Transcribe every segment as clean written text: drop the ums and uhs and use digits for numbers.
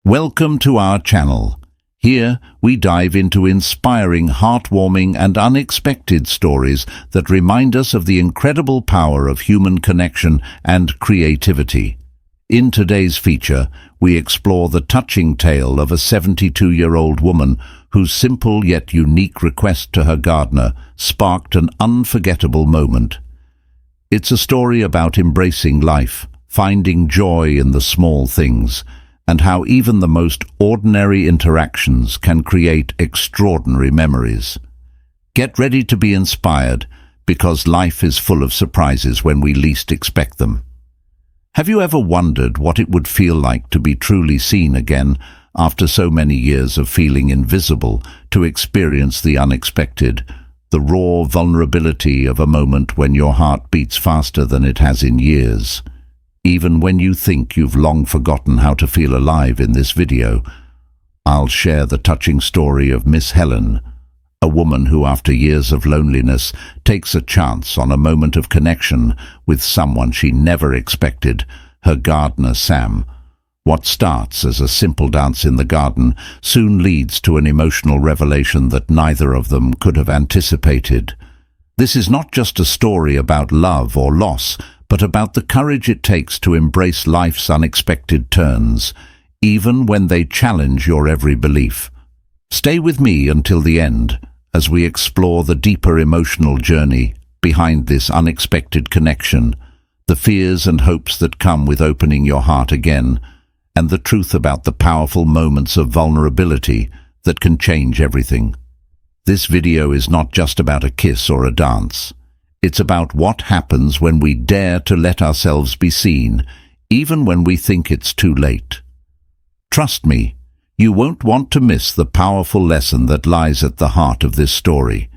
Welcome to our channel. Here we dive into inspiring, heartwarming and unexpected stories that remind us of the incredible power of human connection and creativity. In today's feature, we explore the touching tale of a 72-year-old woman whose simple yet unique request to her gardener sparked an unforgettable moment. It's a story about embracing life, finding joy in the small things, and how even the most ordinary interactions can create extraordinary memories. Get ready to be inspired, because life is full of surprises when we least expect them. Have you ever wondered what it would feel like to be truly seen again after so many years of feeling invisible, to experience the unexpected, the raw vulnerability of a moment when your heart beats faster than it has in years? Even when you think you've long forgotten how to feel alive in this video, I'll share the touching story of Miss Helen, a woman who, after years of loneliness, takes a chance on a moment of connection with someone she never expected, her gardener Sam. What starts as a simple dance in the garden soon leads to an emotional revelation that neither of them could have anticipated. This is not just a story about love or loss, but about the courage it takes to embrace life's unexpected turns, even when they challenge your every belief. Stay with me until the end, as we explore the deeper emotional journey behind this unexpected connection, the fears and hopes that come with opening your heart again, and the truth about the powerful moments of vulnerability that can change everything. This video is not just about a kiss or a dance. It's about what happens when we dare to let ourselves be seen, even when we think it's too late. Trust me, you won't want to miss the powerful lesson that lies at the heart of this story.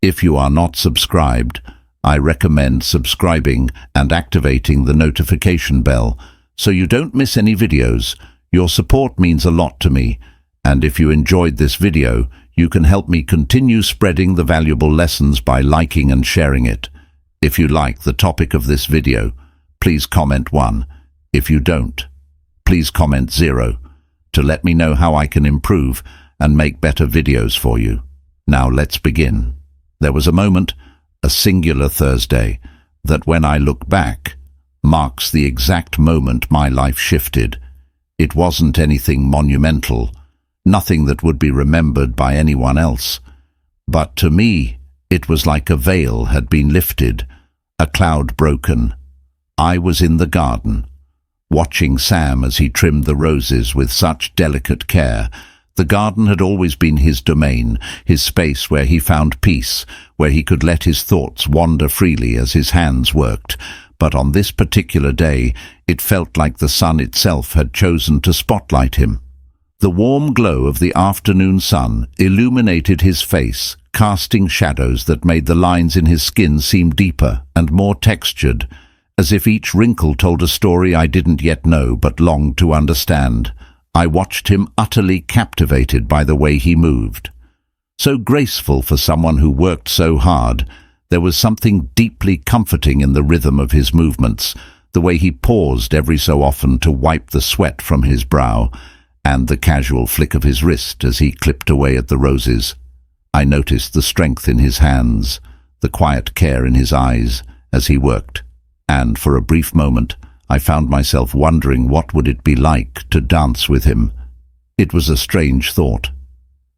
If you are not subscribed, I recommend subscribing and activating the notification bell so you don't miss any videos. Your support means a lot to me, and if you enjoyed this video, you can help me continue spreading the valuable lessons by liking and sharing it. If you like the topic of this video, please comment 1. If you don't, please comment 0, to let me know how I can improve and make better videos for you. Now let's begin. There was a moment, a singular Thursday, that when I look back, marks the exact moment my life shifted. It wasn't anything monumental, nothing that would be remembered by anyone else. But to me, it was like a veil had been lifted, a cloud broken. I was in the garden, watching Sam as he trimmed the roses with such delicate care. The garden had always been his domain, his space where he found peace, where he could let his thoughts wander freely as his hands worked. But on this particular day, it felt like the sun itself had chosen to spotlight him. The warm glow of the afternoon sun illuminated his face, casting shadows that made the lines in his skin seem deeper and more textured, as if each wrinkle told a story I didn't yet know but longed to understand. I watched him, utterly captivated by the way he moved. So graceful for someone who worked so hard, there was something deeply comforting in the rhythm of his movements, the way he paused every so often to wipe the sweat from his brow, and the casual flick of his wrist as he clipped away at the roses. I noticed the strength in his hands, the quiet care in his eyes as he worked, and for a brief moment I found myself wondering what would it be like to dance with him. It was a strange thought.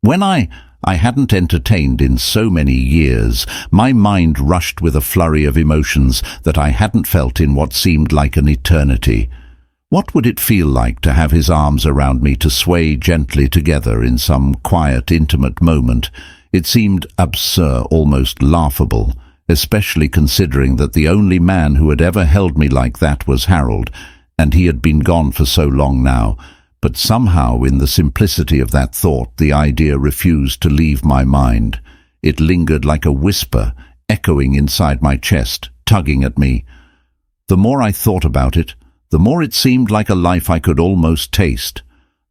When I hadn't entertained in so many years, my mind rushed with a flurry of emotions that I hadn't felt in what seemed like an eternity. What would it feel like to have his arms around me, to sway gently together in some quiet, intimate moment? It seemed absurd, almost laughable, especially considering that the only man who had ever held me like that was Harold, and he had been gone for so long now. But somehow, in the simplicity of that thought, the idea refused to leave my mind. It lingered like a whisper, echoing inside my chest, tugging at me. The more I thought about it, the more it seemed like a life I could almost taste,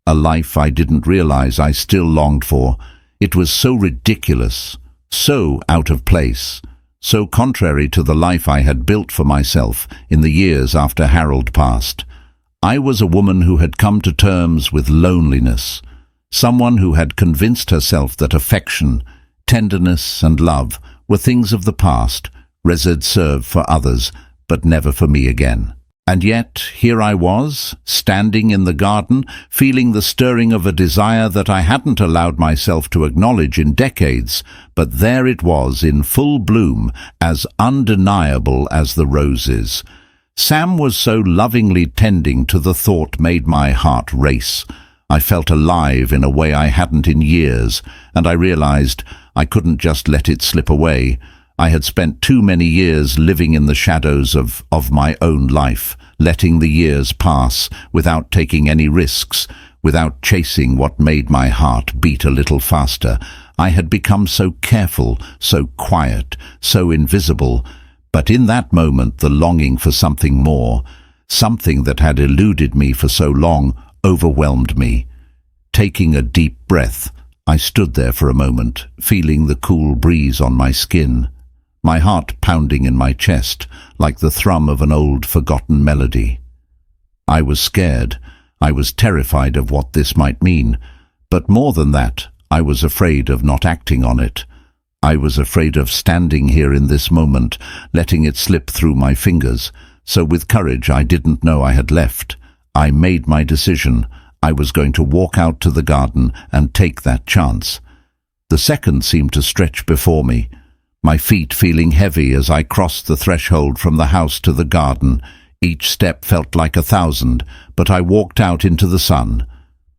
a life I didn't realize I still longed for. It was so ridiculous, so out of place, so contrary to the life I had built for myself in the years after Harold passed. I was a woman who had come to terms with loneliness, someone who had convinced herself that affection, tenderness and love were things of the past, reserved for others, but never for me again. And yet, here I was, standing in the garden, feeling the stirring of a desire that I hadn't allowed myself to acknowledge in decades, but there it was in full bloom, as undeniable as the roses. Sam was so lovingly tending to the thought made my heart race. I felt alive in a way I hadn't in years, and I realized I couldn't just let it slip away. I had spent too many years living in the shadows of my own life, letting the years pass without taking any risks, without chasing what made my heart beat a little faster. I had become so careful, so quiet, so invisible. But in that moment, the longing for something more, something that had eluded me for so long, overwhelmed me. Taking a deep breath, I stood there for a moment, feeling the cool breeze on my skin, my heart pounding in my chest like the thrum of an old forgotten melody. I was scared. I was terrified of what this might mean. But more than that, I was afraid of not acting on it. I was afraid of standing here in this moment, letting it slip through my fingers. So with courage I didn't know I had left. I made my decision. I was going to walk out to the garden and take that chance. The seconds seemed to stretch before me, my feet feeling heavy as I crossed the threshold from the house to the garden. Each step felt like 1,000, but I walked out into the sun,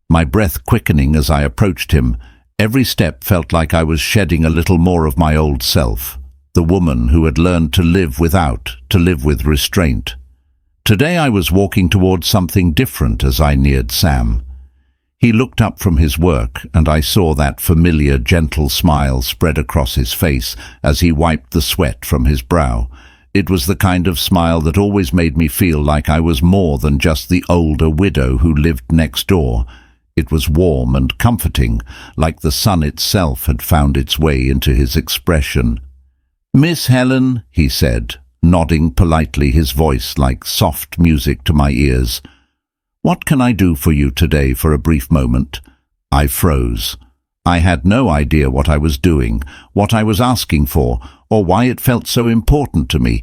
my breath quickening as I approached him. Every step felt like I was shedding a little more of my old self, the woman who had learned to live without, to live with restraint. Today I was walking towards something different as I neared Sam. He looked up from his work, and I saw that familiar, gentle smile spread across his face as he wiped the sweat from his brow. It was the kind of smile that always made me feel like I was more than just the older widow who lived next door. It was warm and comforting, like the sun itself had found its way into his expression. "Miss Helen," he said, nodding politely, his voice like soft music to my ears. "What can I do for you today for a brief moment?" I froze. I had no idea what I was doing, what I was asking for, or why it felt so important to me.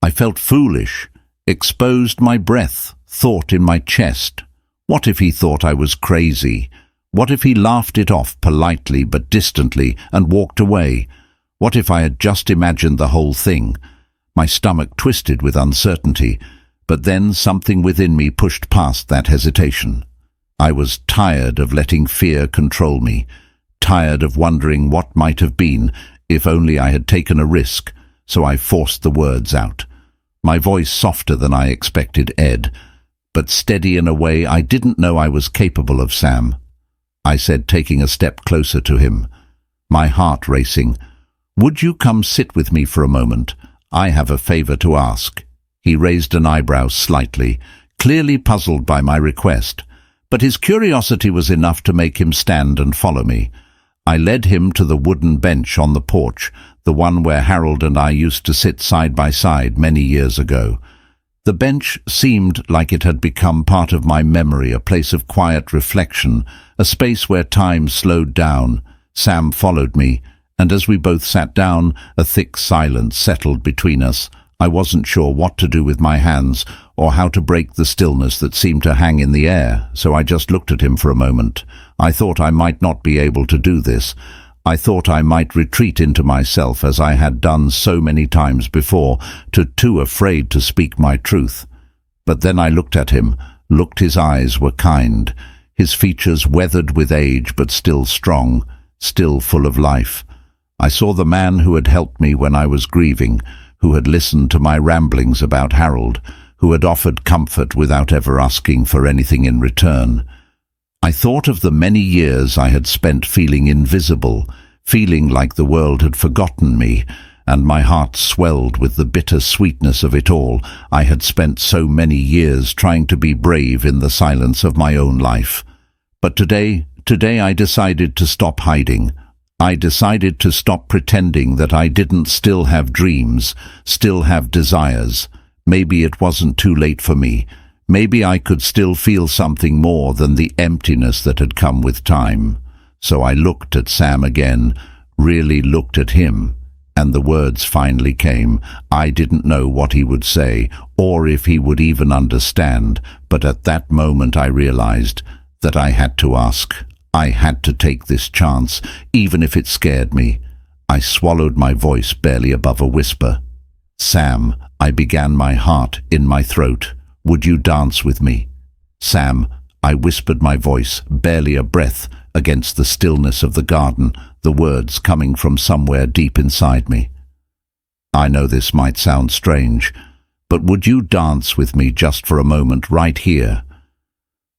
I felt foolish, exposed my breath, thought in my chest. What if he thought I was crazy? What if he laughed it off politely but distantly and walked away? What if I had just imagined the whole thing? My stomach twisted with uncertainty, but then something within me pushed past that hesitation. I was tired of letting fear control me, tired of wondering what might have been if only I had taken a risk, so I forced the words out. My voice softer than I expected, Ed, but steady in a way I didn't know I was capable of. "Sam," I said, taking a step closer to him, my heart racing, "would you come sit with me for a moment? I have a favor to ask." He raised an eyebrow slightly, clearly puzzled by my request, but his curiosity was enough to make him stand and follow me. I led him to the wooden bench on the porch, the one where Harold and I used to sit side by side many years ago. The bench seemed like it had become part of my memory, a place of quiet reflection, a space where time slowed down. Sam followed me, and as we both sat down, a thick silence settled between us. I wasn't sure what to do with my hands, or how to break the stillness that seemed to hang in the air, so I just looked at him for a moment. I thought I might not be able to do this. I thought I might retreat into myself as I had done so many times before, too afraid to speak my truth. But then I looked at him, his eyes were kind, his features weathered with age but still strong, still full of life. I saw the man who had helped me when I was grieving, who had listened to my ramblings about Harold, who had offered comfort without ever asking for anything in return. I thought of the many years I had spent feeling invisible, feeling like the world had forgotten me, and my heart swelled with the bitter sweetness of it all. I had spent so many years trying to be brave in the silence of my own life. But today I decided to stop hiding. I decided to stop pretending that I didn't still have dreams, still have desires. Maybe it wasn't too late for me. maybe I could still feel something more than the emptiness that had come with time. So I looked at Sam again, really looked at him, and the words finally came. I didn't know what he would say, or if he would even understand, but at that moment I realized that I had to ask. I had to take this chance, even if it scared me. I swallowed my voice barely above a whisper. "Sam," I began, my heart in my throat, "would you dance with me?" "Sam," I whispered, my voice barely a breath against the stillness of the garden, the words coming from somewhere deep inside me. "I know this might sound strange, but would you dance with me just for a moment right here?"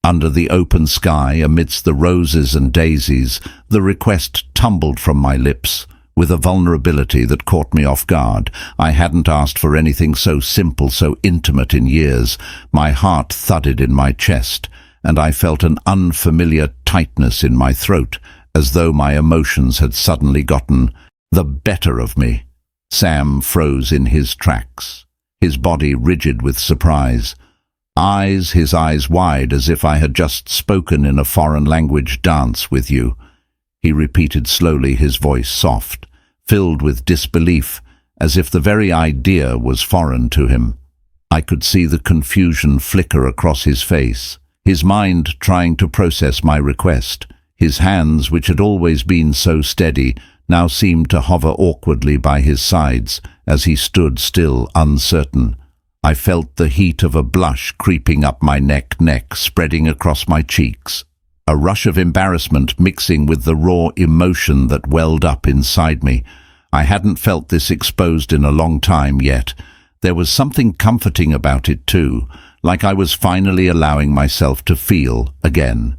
Under the open sky, amidst the roses and daisies, the request tumbled from my lips with a vulnerability that caught me off guard. I hadn't asked for anything so simple, so intimate in years. My heart thudded in my chest, and I felt an unfamiliar tightness in my throat, as though my emotions had suddenly gotten the better of me. Sam froze in his tracks, his body rigid with surprise. His eyes wide, as if I had just spoken in a foreign language. "Dance with you," he repeated slowly, his voice soft, filled with disbelief, as if the very idea was foreign to him. I could see the confusion flicker across his face, his mind trying to process my request. His hands, which had always been so steady, now seemed to hover awkwardly by his sides as he stood still, uncertain. I felt the heat of a blush creeping up my neck, spreading across my cheeks. A rush of embarrassment mixing with the raw emotion that welled up inside me. I hadn't felt this exposed in a long time yet. There was something comforting about it too, like I was finally allowing myself to feel again.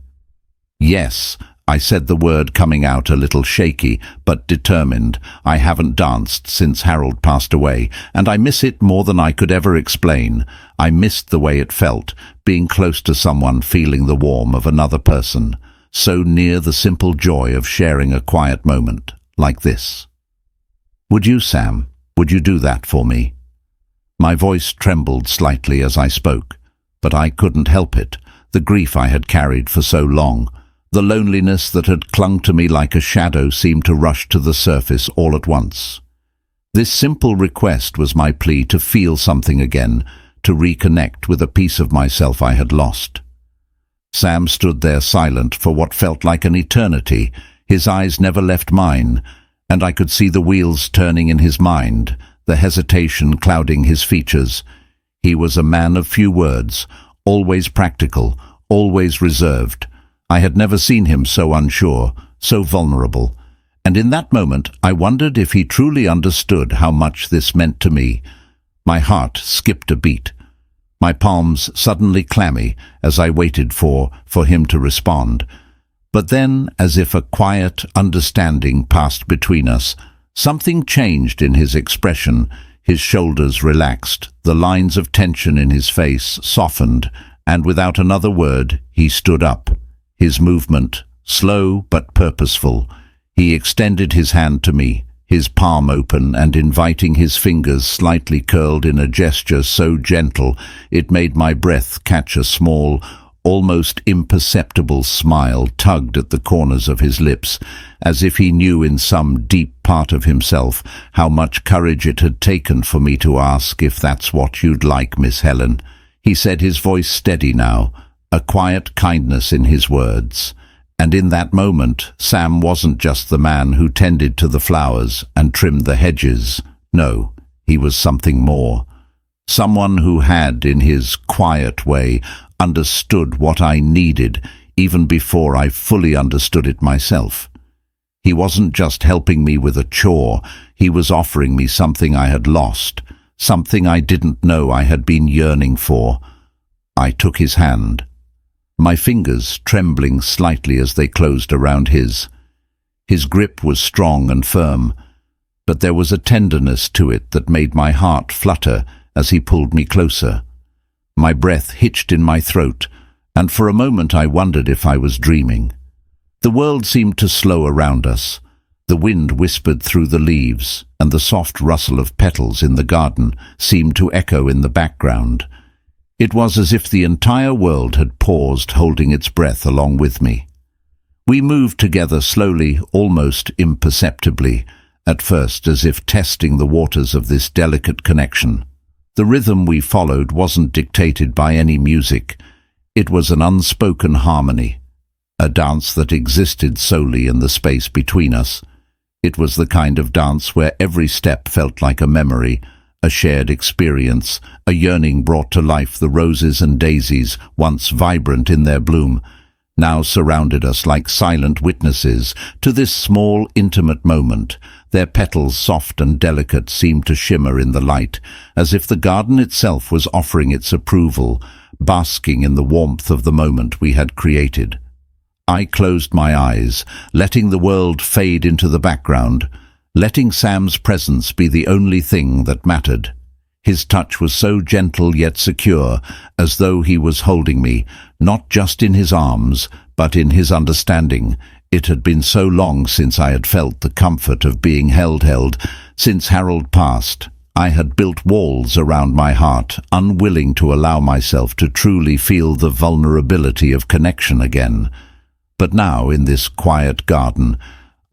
"Yes," I said, the word coming out a little shaky, but determined. "I haven't danced since Harold passed away, and I miss it more than I could ever explain. I missed the way it felt, being close to someone, feeling the warmth of another person, so near, the simple joy of sharing a quiet moment like this. Would you, Sam? Would you do that for me?" My voice trembled slightly as I spoke, but I couldn't help it. The grief I had carried for so long, the loneliness that had clung to me like a shadow, seemed to rush to the surface all at once. This simple request was my plea to feel something again, to reconnect with a piece of myself I had lost. Sam stood there silent for what felt like an eternity. His eyes never left mine, and I could see the wheels turning in his mind, the hesitation clouding his features. He was a man of few words, always practical, always reserved. I had never seen him so unsure, so vulnerable, and in that moment I wondered if he truly understood how much this meant to me. My heart skipped a beat, my palms suddenly clammy as I waited for him to respond. But then, as if a quiet understanding passed between us, something changed in his expression. His shoulders relaxed, the lines of tension in his face softened, and without another word he stood up. His movement, slow but purposeful. He extended his hand to me, his palm open and inviting, his fingers slightly curled in a gesture so gentle it made my breath catch. A small, almost imperceptible smile tugged at the corners of his lips, as if he knew in some deep part of himself how much courage it had taken for me to ask. "If that's what you'd like, Miss Helen," he said, his voice steady now, a quiet kindness in his words. And in that moment, Sam wasn't just the man who tended to the flowers and trimmed the hedges. No, he was something more. Someone who had, in his quiet way, understood what I needed even before I fully understood it myself. He wasn't just helping me with a chore, he was offering me something I had lost, something I didn't know I had been yearning for. I took his hand, my fingers trembling slightly as they closed around his. His grip was strong and firm, but there was a tenderness to it that made my heart flutter as he pulled me closer. My breath hitched in my throat, and for a moment I wondered if I was dreaming. The world seemed to slow around us. The wind whispered through the leaves, and the soft rustle of petals in the garden seemed to echo in the background. It was as if the entire world had paused, holding its breath along with me. We moved together slowly, almost imperceptibly, at first as if testing the waters of this delicate connection. The rhythm we followed wasn't dictated by any music. It was an unspoken harmony, a dance that existed solely in the space between us. It was the kind of dance where every step felt like a memory, a shared experience, a yearning brought to life. The roses and daisies, once vibrant in their bloom, now surrounded us like silent witnesses to this small, intimate moment. Their petals, soft and delicate, seemed to shimmer in the light, as if the garden itself was offering its approval, basking in the warmth of the moment we had created. I closed my eyes, letting the world fade into the background, letting Sam's presence be the only thing that mattered. His touch was so gentle yet secure, as though he was holding me, not just in his arms, but in his understanding. It had been so long since I had felt the comfort of being held. Since Harold passed, I had built walls around my heart, unwilling to allow myself to truly feel the vulnerability of connection again. But now, in this quiet garden,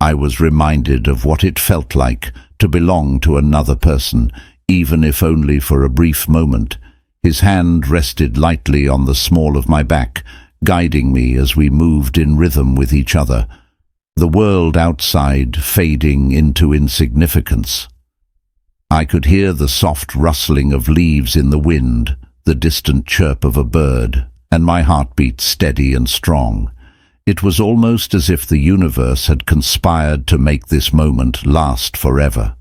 I was reminded of what it felt like to belong to another person, even if only for a brief moment. His hand rested lightly on the small of my back, guiding me as we moved in rhythm with each other, the world outside fading into insignificance. I could hear the soft rustling of leaves in the wind, the distant chirp of a bird, and my heart beat steady and strong. It was almost as if the universe had conspired to make this moment last forever.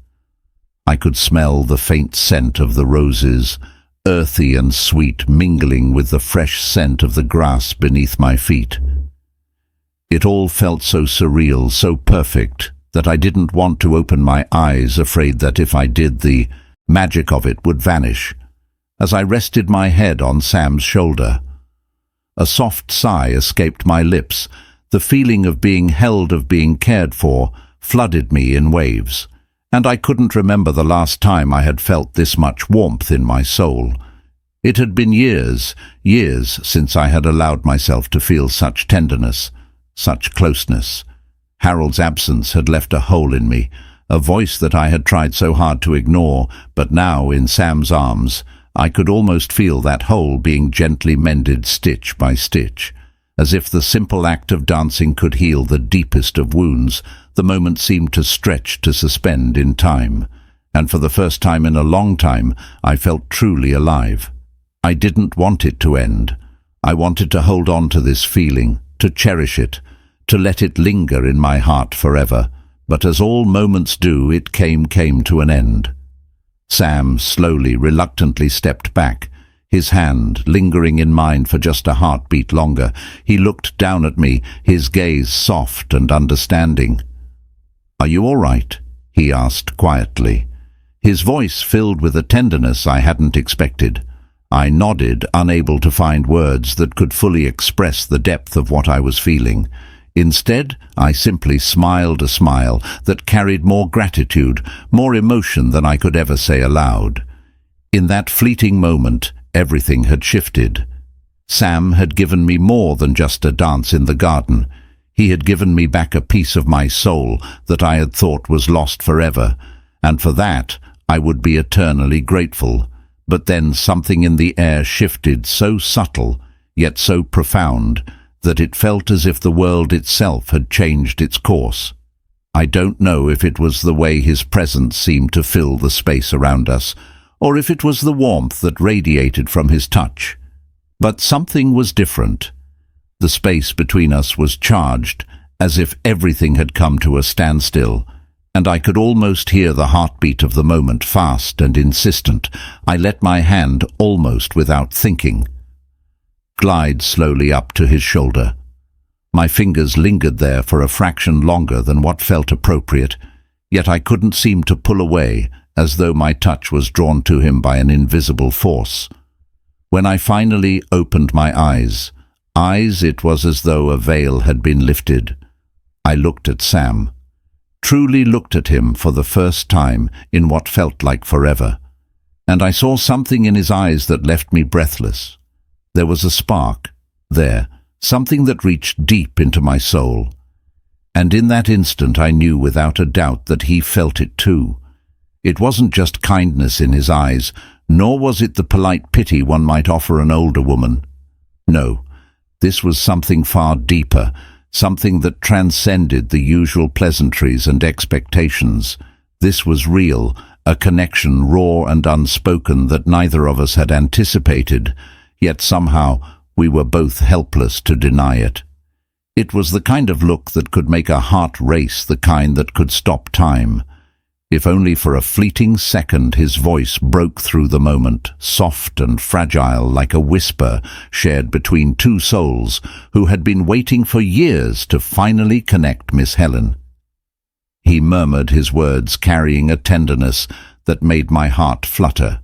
I could smell the faint scent of the roses, earthy and sweet, mingling with the fresh scent of the grass beneath my feet. It all felt so surreal, so perfect, that I didn't want to open my eyes, afraid that if I did, the magic of it would vanish. As I rested my head on Sam's shoulder, a soft sigh escaped my lips. The feeling of being held, of being cared for, flooded me in waves, and I couldn't remember the last time I had felt this much warmth in my soul. It had been years since I had allowed myself to feel such tenderness, such closeness. Harold's absence had left a hole in me, a voice that I had tried so hard to ignore, but now, in Sam's arms, I could almost feel that hole being gently mended stitch by stitch. As if the simple act of dancing could heal the deepest of wounds, the moment seemed to stretch, to suspend in time. And for the first time in a long time, I felt truly alive. I didn't want it to end. I wanted to hold on to this feeling, to cherish it, to let it linger in my heart forever. But as all moments do, it came to an end. Sam slowly, reluctantly stepped back, his hand lingering in mine for just a heartbeat longer. He looked down at me, his gaze soft and understanding. "Are you all right?" he asked quietly, his voice filled with a tenderness I hadn't expected. I nodded, unable to find words that could fully express the depth of what I was feeling. Instead, I simply smiled, a smile that carried more gratitude, more emotion than I could ever say aloud. In that fleeting moment, everything had shifted. Sam had given me more than just a dance in the garden. He had given me back a piece of my soul that I had thought was lost forever, and for that I would be eternally grateful. But then something in the air shifted, so subtle, yet so profound, that it felt as if the world itself had changed its course. I don't know if it was the way his presence seemed to fill the space around us, or if it was the warmth that radiated from his touch. But something was different. The space between us was charged, as if everything had come to a standstill, and I could almost hear the heartbeat of the moment, fast and insistent. I let my hand, almost without thinking, glide slowly up to his shoulder. My fingers lingered there for a fraction longer than what felt appropriate, yet I couldn't seem to pull away, as though my touch was drawn to him by an invisible force. When I finally opened my eyes, it was as though a veil had been lifted. I looked at Sam, truly looked at him for the first time in what felt like forever. and I saw something in his eyes that left me breathless. There was a spark there, something that reached deep into my soul. And in that instant I knew without a doubt that he felt it too. It wasn't just kindness in his eyes, nor was it the polite pity one might offer an older woman. No, this was something far deeper, something that transcended the usual pleasantries and expectations. This was real, a connection raw and unspoken that neither of us had anticipated, yet somehow we were both helpless to deny it. It was the kind of look that could make a heart race, the kind that could stop time. If only for a fleeting second his voice broke through the moment, soft and fragile like a whisper shared between two souls who had been waiting for years to finally connect. Miss Helen. He murmured his words, carrying a tenderness that made my heart flutter.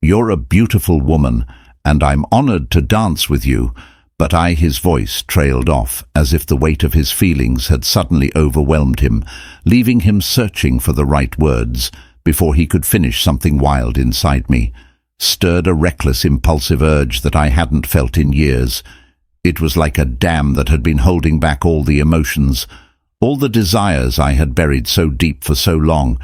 "You're a beautiful woman, and I'm honored to dance with you." But his voice trailed off, as if the weight of his feelings had suddenly overwhelmed him, leaving him searching for the right words. Before he could finish, something wild inside me stirred a reckless, impulsive urge that I hadn't felt in years. It was like a dam that had been holding back all the emotions, all the desires I had buried so deep for so long.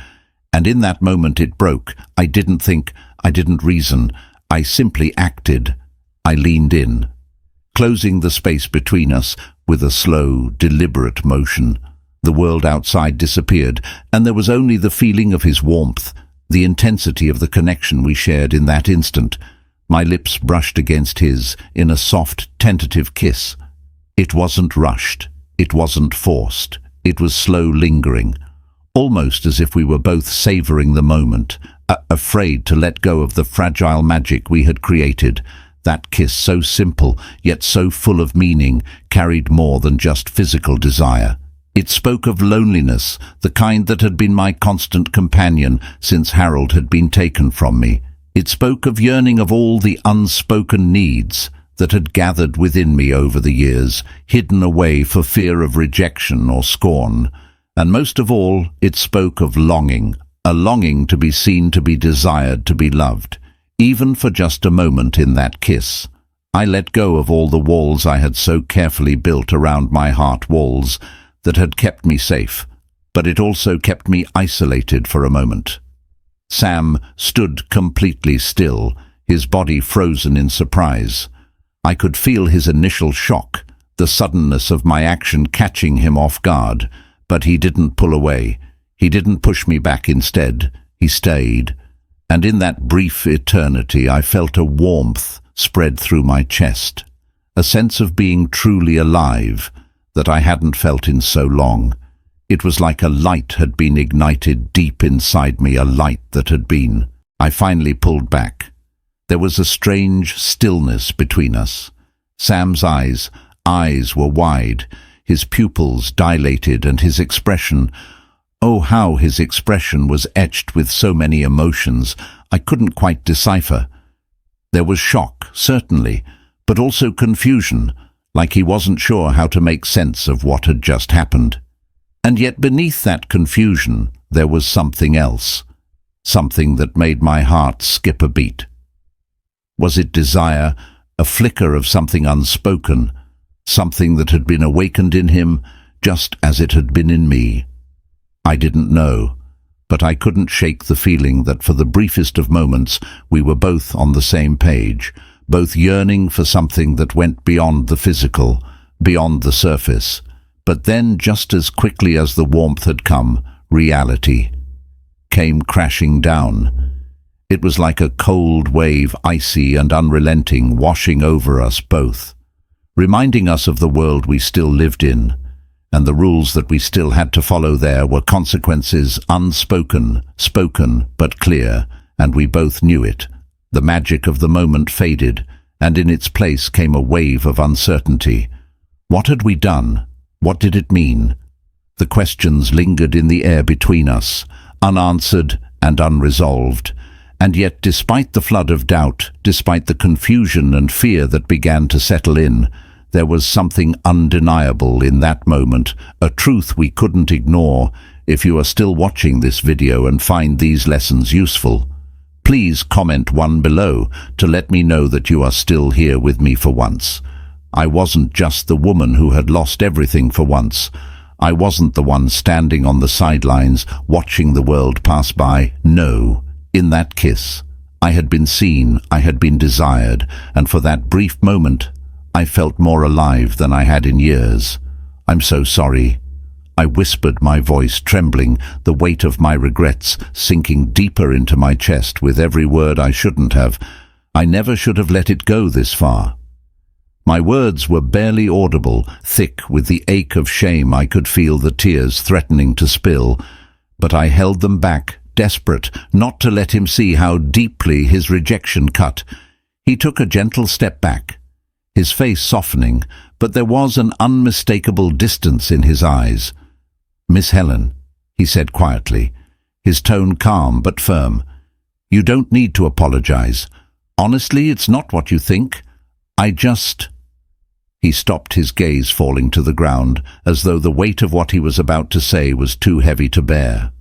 And in that moment it broke. I didn't think, I didn't reason, I simply acted. I leaned in, closing the space between us with a slow, deliberate motion. The world outside disappeared, and there was only the feeling of his warmth, the intensity of the connection we shared in that instant. My lips brushed against his in a soft, tentative kiss. It wasn't rushed, it wasn't forced, it was slow, lingering, almost as if we were both savoring the moment, afraid to let go of the fragile magic we had created. That kiss, so simple, yet so full of meaning, carried more than just physical desire. It spoke of loneliness, the kind that had been my constant companion since Harold had been taken from me. It spoke of yearning, of all the unspoken needs that had gathered within me over the years, hidden away for fear of rejection or scorn. And most of all, it spoke of longing, a longing to be seen, to be desired, to be loved. Even for just a moment in that kiss, I let go of all the walls I had so carefully built around my heart, walls that had kept me safe, but it also kept me isolated for a moment. Sam stood completely still, his body frozen in surprise. I could feel his initial shock, the suddenness of my action catching him off guard, but he didn't pull away. He didn't push me back. Instead, he stayed. And in that brief eternity I felt a warmth spread through my chest, a sense of being truly alive that I hadn't felt in so long. It was like a light had been ignited deep inside me, a light that had been. I finally pulled back. There was a strange stillness between us. Sam's eyes were wide, his pupils dilated, and his expression, oh, how his expression was etched with so many emotions I couldn't quite decipher. There was shock, certainly, but also confusion, like he wasn't sure how to make sense of what had just happened. And yet beneath that confusion there was something else, something that made my heart skip a beat. Was it desire, a flicker of something unspoken, something that had been awakened in him just as it had been in me? I didn't know, but I couldn't shake the feeling that for the briefest of moments we were both on the same page, both yearning for something that went beyond the physical, beyond the surface. But then, just as quickly as the warmth had come, reality came crashing down. It was like a cold wave, icy and unrelenting, washing over us both, reminding us of the world we still lived in. And the rules that we still had to follow there were consequences, unspoken, spoken, but clear, and we both knew it. The magic of the moment faded, and in its place came a wave of uncertainty. What had we done? What did it mean? The questions lingered in the air between us, unanswered and unresolved. And yet, despite the flood of doubt, despite the confusion and fear that began to settle in, there was something undeniable in that moment, a truth we couldn't ignore. If you are still watching this video and find these lessons useful, Please comment one below to let me know that you are still here with me for once. I wasn't just the woman who had lost everything for once. I wasn't the one standing on the sidelines watching the world pass by. No, in that kiss, I had been seen, I had been desired, and for that brief moment, I felt more alive than I had in years. I'm so sorry. I whispered, my voice trembling, the weight of my regrets sinking deeper into my chest with every word I shouldn't have. I never should have let it go this far. My words were barely audible, thick with the ache of shame. I could feel the tears threatening to spill, but I held them back, desperate not to let him see how deeply his rejection cut. He took a gentle step back, his face softening, but there was an unmistakable distance in his eyes. "Miss Helen," he said quietly, his tone calm but firm, "you don't need to apologize. Honestly, it's not what you think. I just—" He stopped, his gaze falling to the ground, as though the weight of what he was about to say was too heavy to bear.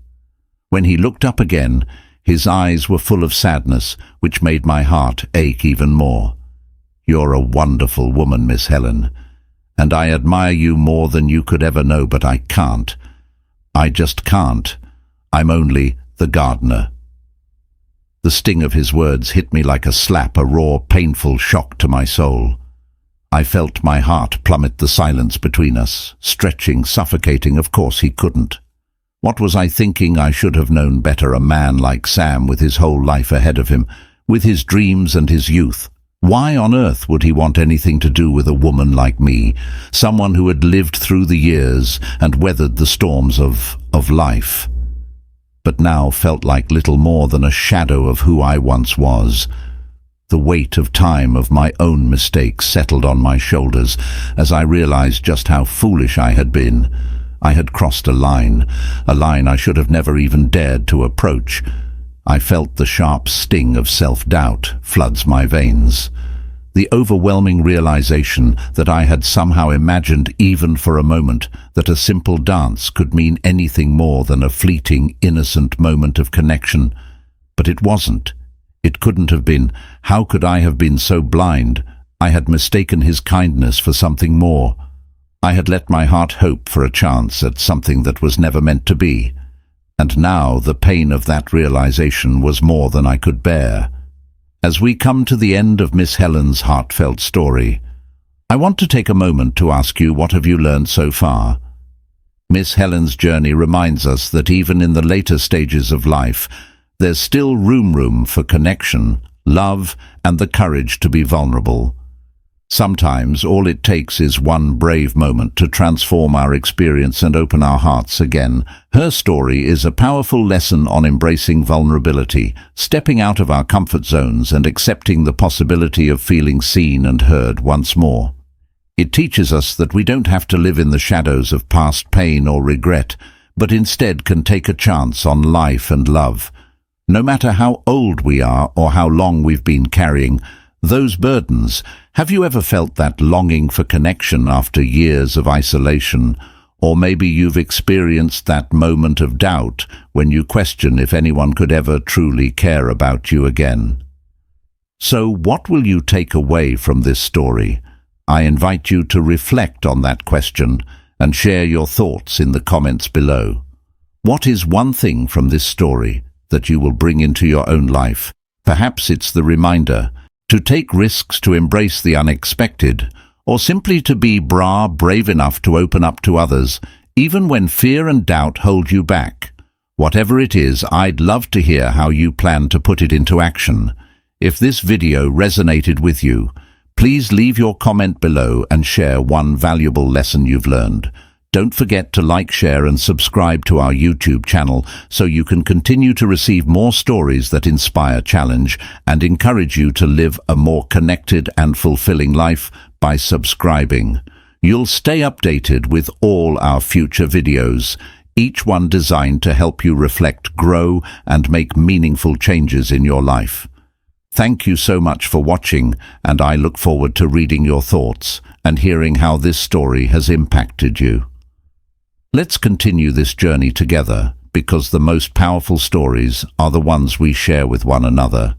When he looked up again, his eyes were full of sadness, which made my heart ache even more. "You're a wonderful woman, Miss Helen, and I admire you more than you could ever know, but I can't. I just can't. I'm only the gardener." The sting of his words hit me like a slap, a raw, painful shock to my soul. I felt my heart plummet, the silence between us, stretching, suffocating. Of course he couldn't. What was I thinking? I should have known better. A man like Sam, with his whole life ahead of him, with his dreams and his youth. Why on earth would he want anything to do with a woman like me, someone who had lived through the years and weathered the storms of life, but now felt like little more than a shadow of who I once was? The weight of time, of my own mistakes, settled on my shoulders as I realized just how foolish I had been. I had crossed a line I should have never even dared to approach. I felt the sharp sting of self-doubt floods my veins. The overwhelming realization that I had somehow imagined, even for a moment, that a simple dance could mean anything more than a fleeting, innocent moment of connection. But it wasn't. It couldn't have been. How could I have been so blind? I had mistaken his kindness for something more. I had let my heart hope for a chance at something that was never meant to be. And now the pain of that realization was more than I could bear. As we come to the end of Miss Helen's heartfelt story, I want to take a moment to ask you, what have you learned so far? Miss Helen's journey reminds us that even in the later stages of life, there's still room for connection, love, and the courage to be vulnerable. Sometimes all it takes is one brave moment to transform our experience and open our hearts again. Her story is a powerful lesson on embracing vulnerability, stepping out of our comfort zones and accepting the possibility of feeling seen and heard once more. It teaches us that we don't have to live in the shadows of past pain or regret, but instead can take a chance on life and love. No matter how old we are or how long we've been carrying those burdens, have you ever felt that longing for connection after years of isolation? Or maybe you've experienced that moment of doubt when you question if anyone could ever truly care about you again. So what will you take away from this story? I invite you to reflect on that question and share your thoughts in the comments below. What is one thing from this story that you will bring into your own life? Perhaps it's the reminder to take risks, to embrace the unexpected, or simply to be brave enough to open up to others, even when fear and doubt hold you back. Whatever it is, I'd love to hear how you plan to put it into action. If this video resonated with you, please leave your comment below and share one valuable lesson you've learned. Don't forget to like, share, and subscribe to our YouTube channel so you can continue to receive more stories that inspire, challenge, and encourage you to live a more connected and fulfilling life by subscribing. You'll stay updated with all our future videos, each one designed to help you reflect, grow, and make meaningful changes in your life. Thank you so much for watching, and I look forward to reading your thoughts and hearing how this story has impacted you. Let's continue this journey together. because the most powerful stories are the ones we share with one another.